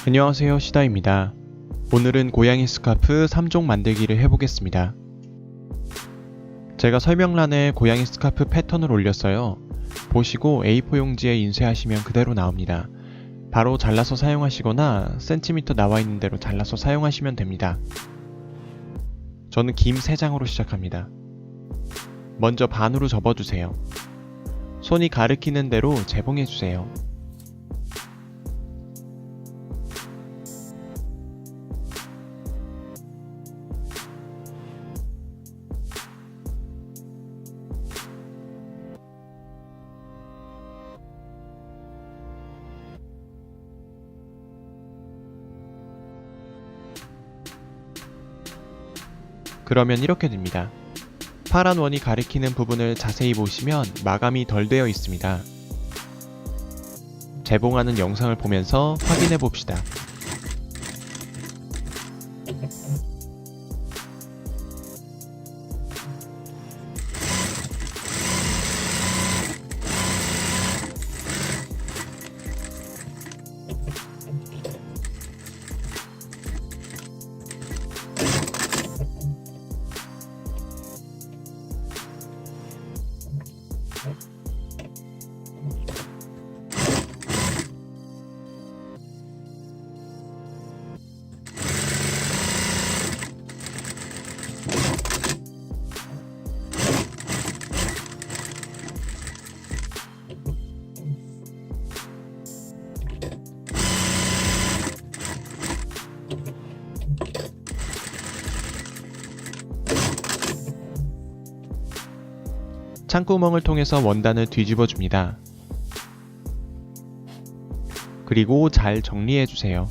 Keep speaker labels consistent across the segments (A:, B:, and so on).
A: 안녕하세요, 시다입니다. 오늘은 고양이 스카프 3종 만들기를 해보겠습니다. 제가 설명란에 고양이 스카프 패턴을 올렸어요. 보시고 A4 용지에 인쇄하시면 그대로 나옵니다. 바로 잘라서 사용하시거나 센티미터 나와 있는 대로 잘라서 사용하시면 됩니다. 저는 김 3장으로 시작합니다. 먼저 반으로 접어주세요. 손이 가리키는 대로 재봉해주세요. 그러면 이렇게 됩니다. 파란 원이 가리키는 부분을 자세히 보시면 마감이 덜 되어 있습니다. 재봉하는 영상을 보면서 확인해 봅시다. 창구멍을 통해서 원단을 뒤집어 줍니다. 그리고 잘 정리해 주세요.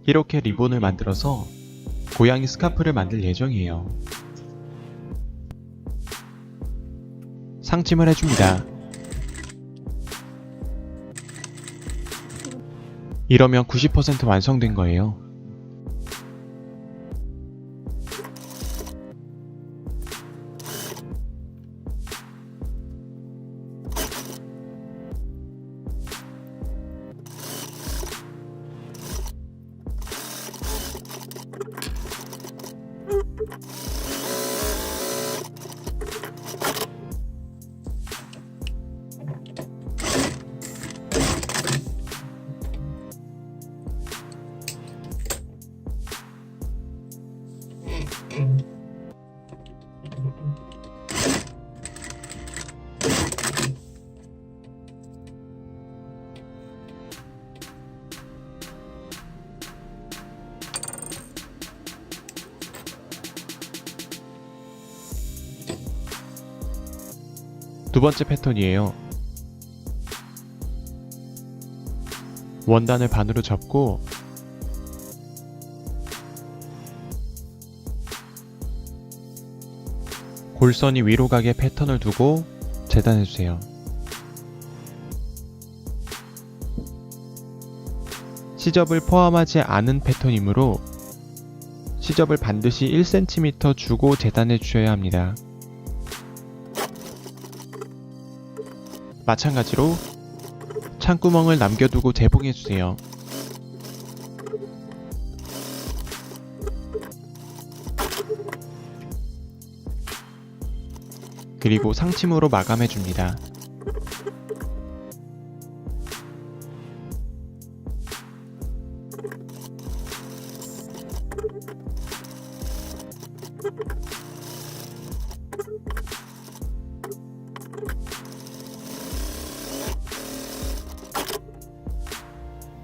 A: 이렇게 리본을 만들어서 고양이 스카프를 만들 예정이에요. 상침을 해줍니다. 이러면 90% 완성된 거예요. 두 번째 패턴이에요. 원단을 반으로 접고 골선이 위로 가게 패턴을 두고 재단해주세요. 시접을 포함하지 않은 패턴이므로 시접을 반드시 1cm 주고 재단해 주셔야 합니다. 마찬가지로 창구멍을 남겨두고 재봉해주세요. 그리고 상침으로 마감해줍니다.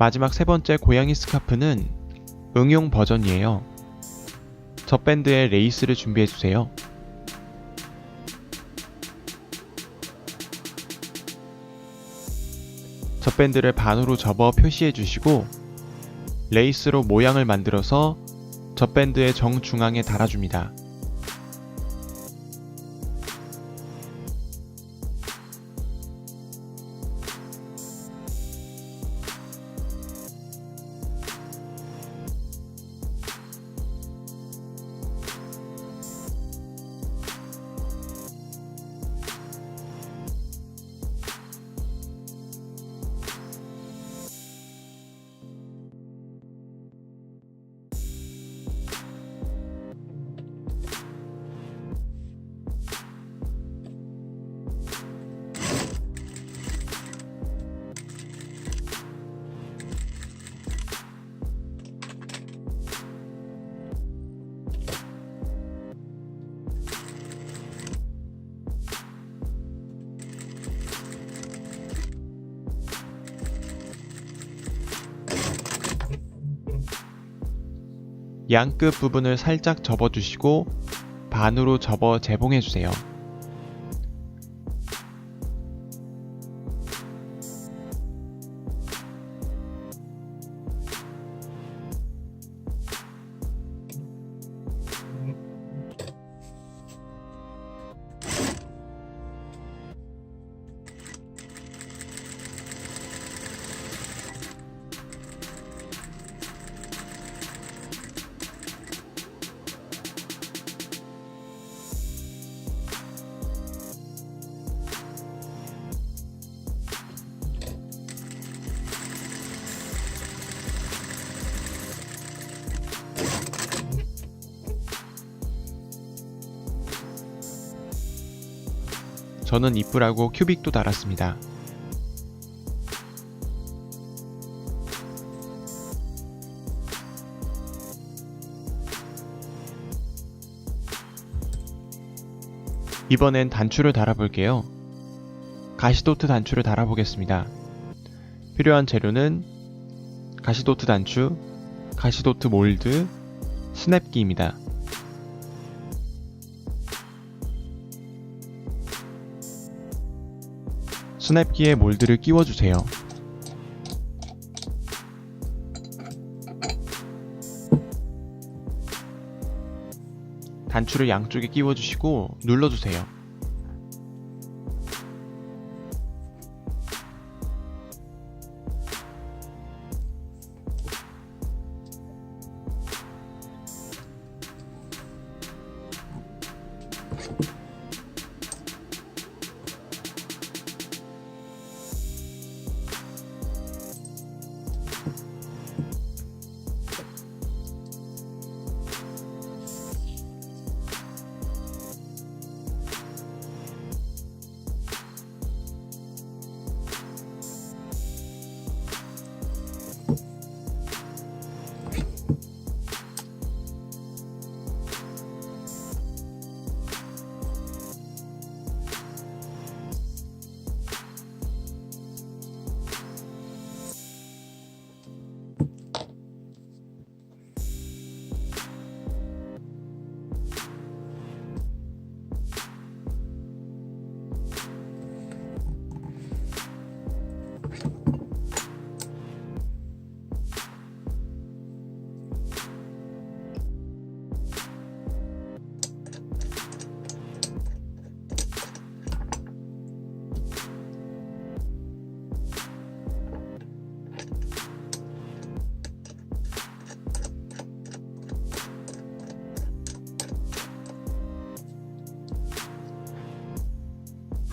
A: 마지막 세 번째 고양이 스카프는 응용 버전이에요. 젖밴드에 레이스를 준비해주세요. 젖밴드를 반으로 접어 표시해주시고 레이스로 모양을 만들어서 젖밴드의 정중앙에 달아줍니다. 양끝 부분을 살짝 접어주시고 반으로 접어 재봉해주세요. 저는 이쁘라고 큐빅도 달았습니다. 이번엔 단추를 달아볼게요. 가시도트 단추를 달아보겠습니다. 필요한 재료는 가시도트 단추, 가시도트 몰드, 스냅기입니다. 스냅기에 몰드를 끼워주세요. 단추를 양쪽에 끼워주시고 눌러주세요.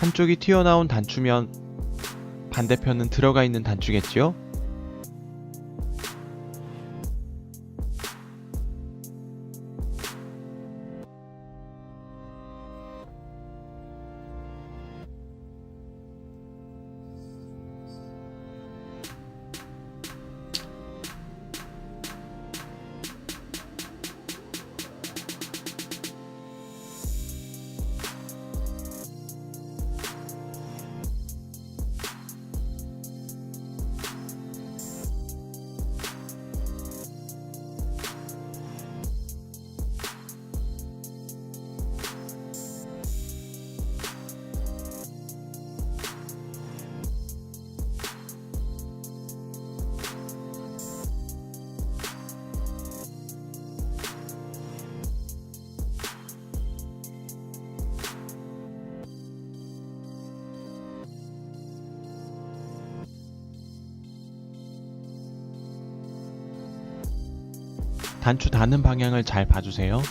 A: 한쪽이 튀어나온 단추면 반대편은 들어가 있는 단추겠지요? 단추 닫는 방향을 잘 봐주세요.